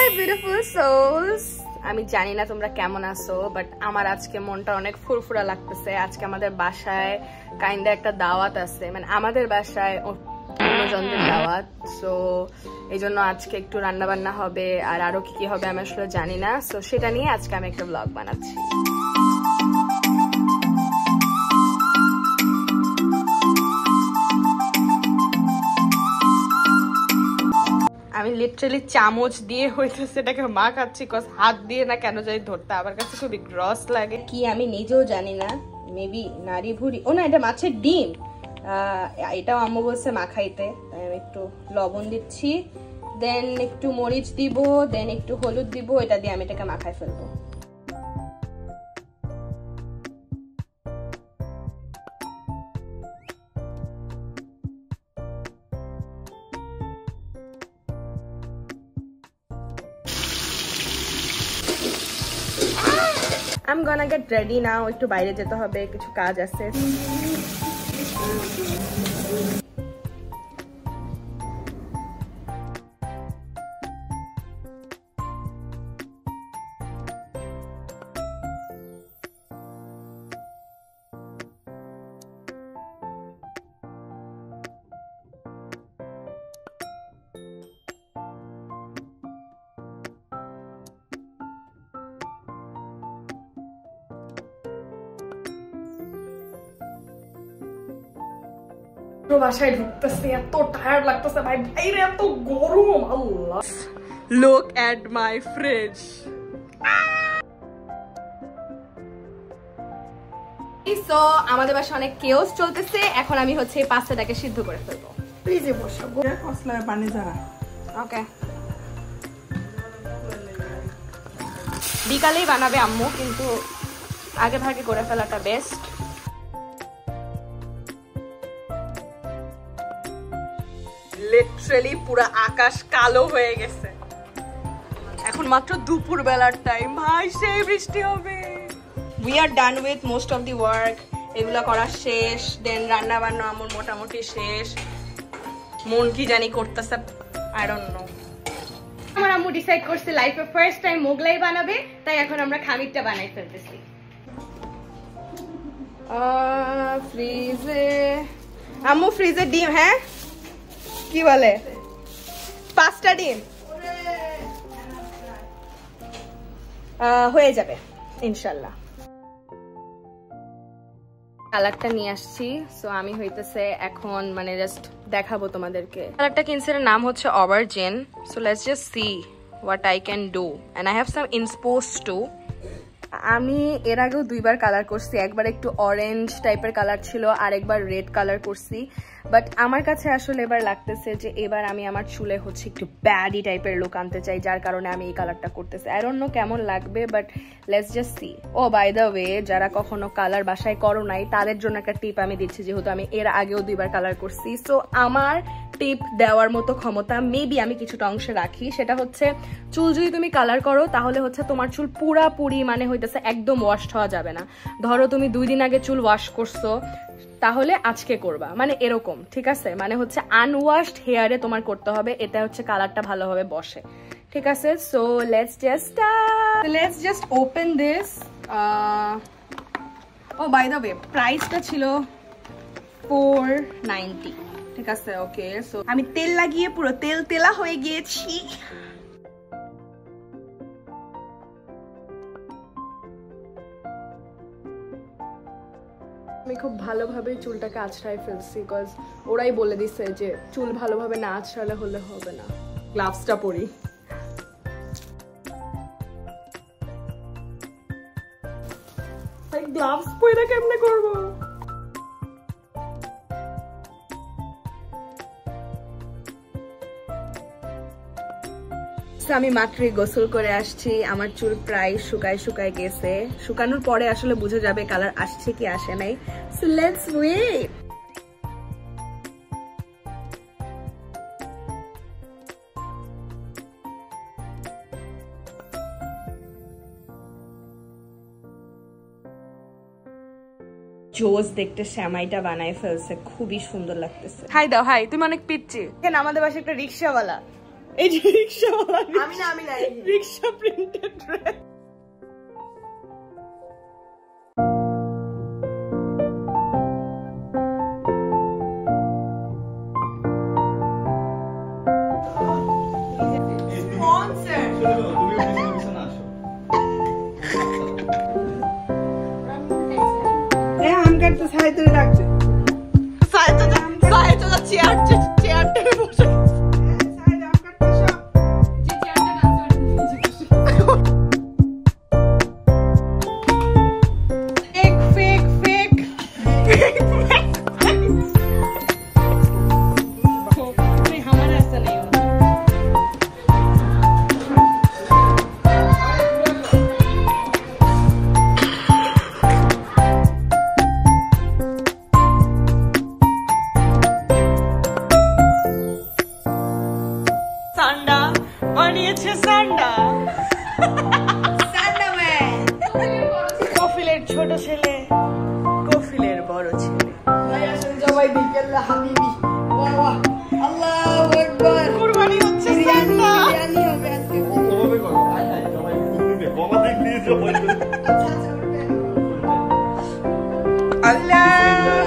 My beautiful sols, আমি জানি না তোমরা কেমন আছো, বাট আমার আজকে মনটা অনেক ফুরফুরা লাগতেছে। আজকে আমাদের বাসায় কাইন্ডা একটা দাওয়াত আছে, মানে আমাদের বাসায় অন্যজনদের দাওয়াত। সো এই জন্য আজকে একটু রান্না বান্না হবে, আর আরো কি কি হবে আমি আসলে জানি না। সো সেটা নিয়ে আজকে আমি একটা ব্লগ বানাচ্ছি। আমি লিটারালি চামচ দিয়ে হইতেছে এটাকে মাখাচ্ছি, কজ হাত দিয়ে না কেন যাই ধরতে আমার কাছে খুবই গ্রস লাগে। কি আমি নিজেও জানি না, মেবি নারী ভুড়ি, ও না এটা মাছের ডিম। এটাও আম্মু বলছে মাখাইতে, তাই আমি একটু লবণ দিচ্ছি, দেন একটু মরিচ দিব, দেন একটু হলুদ দিব, এটা দিয়ে আমি এটাকে মাখাই ফেলবো। I'm gonna get ready now. একটু বাইরে যেতে হবে, কিছু কাজ আছে। বাসায় ঢুকতেছে, এত টায়ার্ড লাগতেছে ভাই, বাইরে এত গরম। আল্লাহ, look at my fridge. So আমাদের বাসায় অনেক কেওস চলতেছে, এখন আমি হচ্ছে এই পাস্তাটাকে সিদ্ধ করে ফেলবো। ফ্রিজে বসাবো, মশলা পানি ছাড়া। ওকে, বিকালেই বানাবে আম্মু, কিন্তু আগে ভাগে করে ফেলাটা বেস্ট। লিটারালি পুরো আকাশ কালো হয়ে গেছে, এখন মাত্র দুপুর বেলার টাইম, ভাই সেই বৃষ্টি হবে। We are done with most of the work, এগুলো করা শেষ, দেন রান্না বান্না আমার মোটামুটি শেষ। মন কি জানি করতেছে, আই ডোন্ট নো। আমার আম্মু ডিসাইড করছে লাইফে ফার্স্ট টাইম মোগলাই বানাবে, তাই এখন আমরা খামিরটা বানাই ফেলতেছি। ফ্রিজে আম্মু, ফ্রিজে ডিম, হ্যাঁ কি বলে, 5টা ডিম হয়ে যাবে ইনশাল্লাহ। কালারটা নিয়ে আসছি, সো আমি হইতেছে এখন মানে জাস্ট দেখাবো তোমাদেরকে। কালারটা কিনছে, নাম হচ্ছে অভারজেন। So let's just see what I can do, and I have some inspos too. আমি এর আগেও 2বার কালার করছি, একবার একটু অরেঞ্জ টাইপের কালার ছিল, আর একবার রেড কালার করছি। বাট আমার কাছে আসলে এবার লাগতেছে যে এবার আমি আমার চুলে হচ্ছে একটু ব্যাডি টাইপের লুক আনতে চাই, যার কারণে আমি এই কালারটা করতেছি। আই ডোন্ট নো কেমন লাগবে, but let's just see. Oh by the way, যারা কখনো কালার বাসায় করো নাই তাদের জন্য একটা টিপ আমি দিচ্ছি, যেহেতু আমি এর আগেও 2বার কালার করছি। সো আমার টিপ দেওয়ার মতো ক্ষমতা মেবি আমি কিছুটা অংশে রাখি। সেটা হচ্ছে, চুল যদি তুমি কালার করো তাহলে হচ্ছে তোমার চুল পুরাপুরি মানে হইতেছে একদম ওয়াশ হওয়া যাবে না। ধরো তুমি 2 দিন আগে চুল ওয়াশ করছো, তাহলে আজকে করবা, মানে এরকম, ঠিক আছে? মানে হচ্ছে আনওয়াশড হেয়ারে তোমার করতে হবে, এটা হচ্ছে কালারটা ভালোভাবে বসে, ঠিক আছে? So let's just open this. Oh by the way, প্রাইসটা ছিল 490, ঠিক আছে? ওকে, সো আমি তেল লাগিয়ে পুরো তেলা হয়ে গিয়েছি। আমি খুব ভালোভাবে চুলটাকে আঁচড়াই ফেলছি, বিকজ ওরাই বলে দিছে যে চুল ভালোভাবে না আঁচড়ালে হলে হবে না। গ্লাভসটা পরি। গ্লাভস পরে কেমনে করবো? আমি মাত্রই গোসল করে আসছি, আমার চুল প্রায় শুকায় গেছে। শুকানোর পরে আসলে বোঝা যাবে কালার আসছে কি আসে নাই। So let's wait. জোস দেখতে শ্যামাইটা বানায় ফেলছে, খুবই সুন্দর লাগতেছে। হাই দাও, হাই। তুমি অনেক পিচ্ছি। এখানে আমাদের বাসায় একটা রিক্সাওয়ালা, এই যে রিকশা আমি না রিকশা প্রিন্টেড ড্রেস। কফিলের ছোট ছেলে, কফিলের বড় ছেলে। কুরবানি হচ্ছে সান্ডা। আল্লাহ